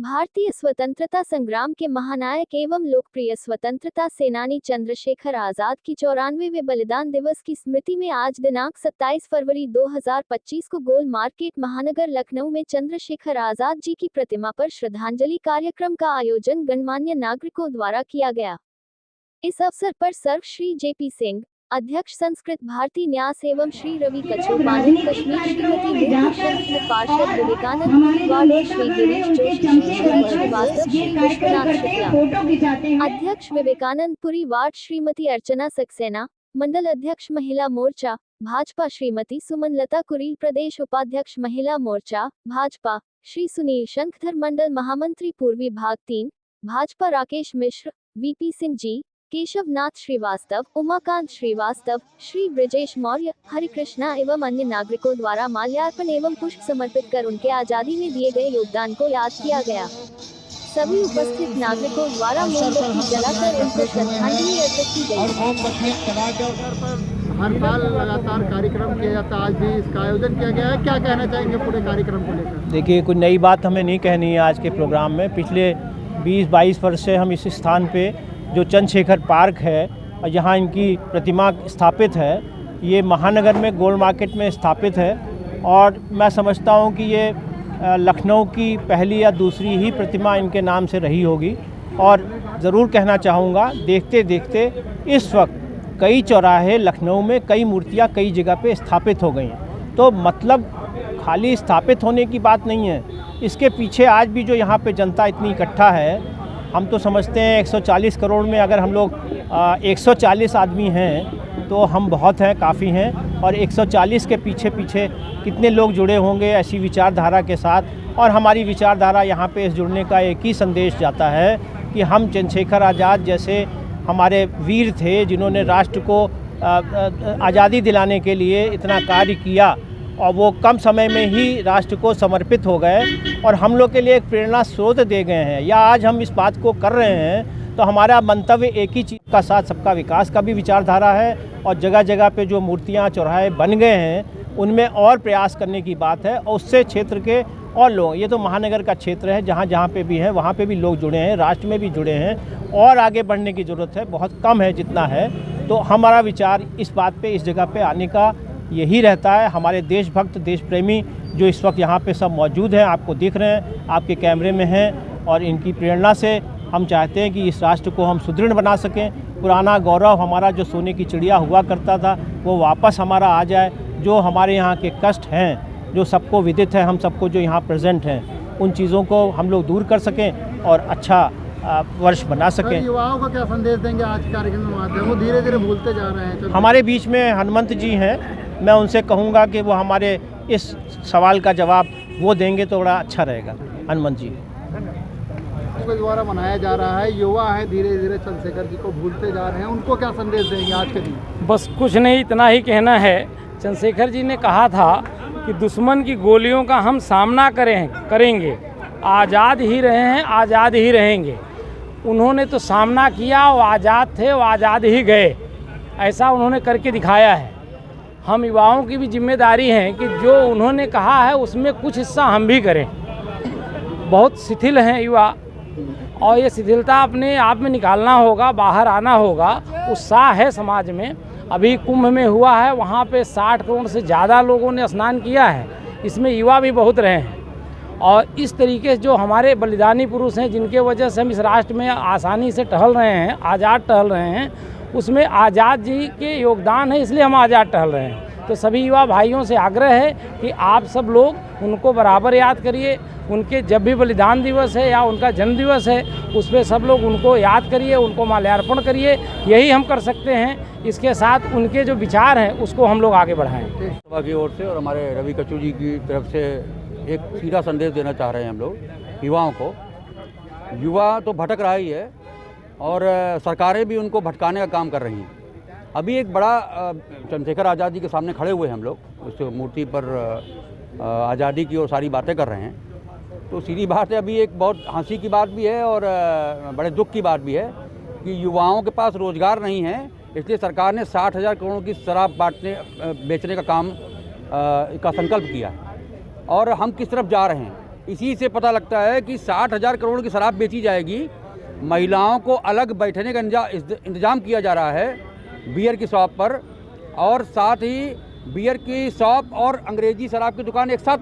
भारतीय स्वतंत्रता संग्राम के महानायक एवं लोकप्रिय स्वतंत्रता सेनानी चंद्रशेखर आजाद की 94वें बलिदान दिवस की स्मृति में आज दिनांक 27 फरवरी 2025 को गोल मार्केट महानगर लखनऊ में चंद्रशेखर आजाद जी की प्रतिमा पर श्रद्धांजलि कार्यक्रम का आयोजन गणमान्य नागरिकों द्वारा किया गया। इस अवसर पर सर्व श्री जेपी सिंह, अध्यक्ष संस्कृत भारती न्यास एवं श्री रवि कच्छप पानक कश्मीर, श्रीमती मूर्ति पार्षद विवेकानंद पुरीवाड़ और श्री गिरीश जोशी, श्री शरद श्रीवास्तव, श्री विश्वनाथ शुक्ला, अध्यक्ष विवेकानंद पुरीवाड़, श्रीमती अर्चना सक्सेना, मंडल अध्यक्ष महिला मोर्चा भाजपा श्रीमती सुमन लता कुरील, प्रदेश उपाध्यक्ष महिला मोर्चा भाजपा श्री सुनील शंखधर, मंडल महामंत्री पूर्वी भाग 3 भाजपा राकेश मिश्र, वीपी सिंह जी, केशव नाथ श्रीवास्तव, उमाकांत श्रीवास्तव, श्री ब्रजेश मौर्य, हरिकृष्णा एवं अन्य नागरिकों द्वारा माल्यार्पण एवं पुष्प समर्पित कर उनके आजादी में दिए गए योगदान को याद किया गया। सभी उपस्थित नागरिकों द्वारा मोमबत्ती जलाकर उनको श्रद्धांजलि अर्पित की गई। हर साल लगातार कार्यक्रम किया जाता है, आज भी इसका आयोजन किया गया है। क्या कहना चाहेंगे पूरे कार्यक्रम को लेकर? देखिए, कोई नई बात हमें नहीं कहनी है आज के प्रोग्राम में। पिछले 20-22 वर्ष से हम इस स्थान पे जो चंद्रशेखर पार्क है और यहाँ इनकी प्रतिमा स्थापित है, ये महानगर में गोल मार्केट में स्थापित है और मैं समझता हूँ कि ये लखनऊ की पहली या दूसरी ही प्रतिमा इनके नाम से रही होगी। और ज़रूर कहना चाहूँगा, देखते देखते इस वक्त कई चौराहे लखनऊ में कई मूर्तियाँ कई जगह पे स्थापित हो गई हैं। तो मतलब खाली स्थापित होने की बात नहीं है, इसके पीछे आज भी जो यहाँ पे जनता इतनी इकट्ठा है, हम तो समझते हैं 140 करोड़ में अगर हम लोग 140 आदमी हैं तो हम बहुत हैं, काफ़ी हैं। और 140 के पीछे पीछे कितने लोग जुड़े होंगे ऐसी विचारधारा के साथ। और हमारी विचारधारा यहाँ पे इस जुड़ने का एक ही संदेश जाता है कि हम चंद्रशेखर आज़ाद जैसे हमारे वीर थे जिन्होंने राष्ट्र को आज़ादी दिलाने के लिए इतना कार्य किया और वो कम समय में ही राष्ट्र को समर्पित हो गए और हम लोग के लिए एक प्रेरणा स्रोत दे गए हैं। या आज हम इस बात को कर रहे हैं तो हमारा मंतव्य एक ही चीज़ का साथ सबका विकास का भी विचारधारा है। और जगह जगह पे जो मूर्तियाँ चौराहे बन गए हैं उनमें और प्रयास करने की बात है और उससे क्षेत्र के और लोग, ये तो महानगर का क्षेत्र है, जहाँ जहाँ पे भी हैं वहाँ पे भी लोग जुड़े हैं, राष्ट्र में भी जुड़े हैं और आगे बढ़ने की ज़रूरत है, बहुत कम है जितना है। तो हमारा विचार इस बात पे इस जगह पे आने का यही रहता है। हमारे देशभक्त देश प्रेमी जो इस वक्त यहाँ पे सब मौजूद हैं, आपको दिख रहे हैं, आपके कैमरे में हैं और इनकी प्रेरणा से हम चाहते हैं कि इस राष्ट्र को हम सुदृढ़ बना सकें। पुराना गौरव हमारा जो सोने की चिड़िया हुआ करता था वो वापस हमारा आ जाए। जो हमारे यहाँ के कष्ट हैं, जो सबको विदित है, हम सबको जो यहाँ प्रेजेंट हैं, उन चीज़ों को हम लोग दूर कर सकें और अच्छा वर्ष बना सकें। युवाओं को क्या संदेश देंगे आज कार्यक्रम में आते हैं? वो धीरे धीरे भूलते जा रहे हैं। हमारे बीच में हनुमंत जी हैं, मैं उनसे कहूँगा कि वो हमारे इस सवाल का जवाब वो देंगे तो बड़ा अच्छा रहेगा। हनुमंत जी के द्वारा मनाया जा रहा है, युवा है धीरे धीरे चंद्रशेखर जी को भूलते जा रहे हैं, उनको क्या संदेश देंगे आज के दिन? बस कुछ नहीं, इतना ही कहना है। चंद्रशेखर जी ने कहा था कि दुश्मन की गोलियों का हम सामना करेंगे, आज़ाद ही रहे हैं, आज़ाद ही रहेंगे। उन्होंने तो सामना किया, वो आज़ाद थे, वो आज़ाद ही गए, ऐसा उन्होंने करके दिखाया है। हम युवाओं की भी जिम्मेदारी है कि जो उन्होंने कहा है उसमें कुछ हिस्सा हम भी करें। बहुत शिथिल हैं युवा और ये शिथिलता अपने आप में निकालना होगा, बाहर आना होगा। उत्साह है समाज में। अभी कुंभ में हुआ है, वहाँ पे 60 करोड़ से ज़्यादा लोगों ने स्नान किया है, इसमें युवा भी बहुत रहे हैं। और इस तरीके से जो हमारे बलिदानी पुरुष हैं जिनके वजह से हम इस राष्ट्र में आसानी से टहल रहे हैं, आज़ाद टहल रहे हैं, उसमें आज़ाद जी के योगदान है, इसलिए हम आज़ाद टहल रहे हैं। तो सभी युवा भाइयों से आग्रह है कि आप सब लोग उनको बराबर याद करिए। उनके जब भी बलिदान दिवस है या उनका जन्म दिवस है उस पर सब लोग उनको याद करिए, उनको माल्यार्पण करिए। यही हम कर सकते हैं। इसके साथ उनके जो विचार हैं उसको हम लोग आगे बढ़ाएँ। सभा की ओर से और हमारे रवि कच्छप जी की तरफ से एक सीधा संदेश देना चाह रहे हैं हम लोग युवाओं को। युवा तो भटक रहा ही है और सरकारें भी उनको भटकाने का काम कर रही हैं। अभी एक बड़ा चंद्रशेखर आज़ाद जी के सामने खड़े हुए हैं हम लोग, उस मूर्ति पर आज़ादी की और सारी बातें कर रहे हैं। तो सीधी बात है, अभी एक बहुत हंसी की बात भी है और बड़े दुख की बात भी है कि युवाओं के पास रोज़गार नहीं है, इसलिए सरकार ने 60,000 करोड़ की शराब बेचने का काम का संकल्प किया है। और हम किस तरफ जा रहे हैं, इसी से पता लगता है कि 60,000 करोड़ की शराब बेची जाएगी, महिलाओं को अलग बैठने का इंतजाम किया जा रहा है बियर की शॉप पर, और साथ ही बियर की शॉप और अंग्रेजी शराब की दुकान एक साथ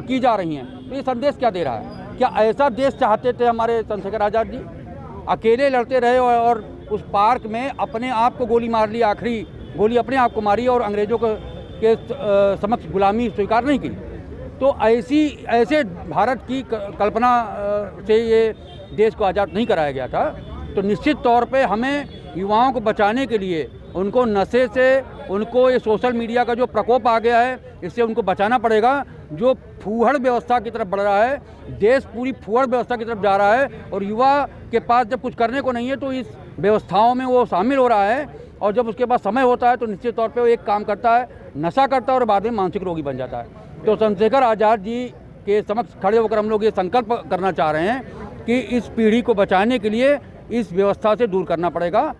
की जा रही हैं। तो ये संदेश क्या दे रहा है? क्या ऐसा देश चाहते थे हमारे चंद्रशेखर आज़ाद जी? अकेले लड़ते रहे और उस पार्क में अपने आप को गोली मार ली, आखिरी गोली अपने आप को मारी और अंग्रेज़ों के समक्ष गुलामी स्वीकार नहीं की। तो ऐसे भारत की कल्पना से ये देश को आज़ाद नहीं कराया गया था। तो निश्चित तौर पे हमें युवाओं को बचाने के लिए उनको नशे से, उनको ये सोशल मीडिया का जो प्रकोप आ गया है, इससे उनको बचाना पड़ेगा। जो फूहड़ व्यवस्था की तरफ बढ़ रहा है, देश पूरी फूहड़ व्यवस्था की तरफ जा रहा है, और युवा के पास जब कुछ करने को नहीं है तो इस व्यवस्थाओं में वो शामिल हो रहा है, और जब उसके पास समय होता है तो निश्चित तौर पे वो एक काम करता है, नशा करता है और बाद में मानसिक रोगी बन जाता है। तो चंद्रशेखर आज़ाद जी के समक्ष खड़े होकर हम लोग ये संकल्प करना चाह रहे हैं कि इस पीढ़ी को बचाने के लिए इस व्यवस्था से दूर करना पड़ेगा।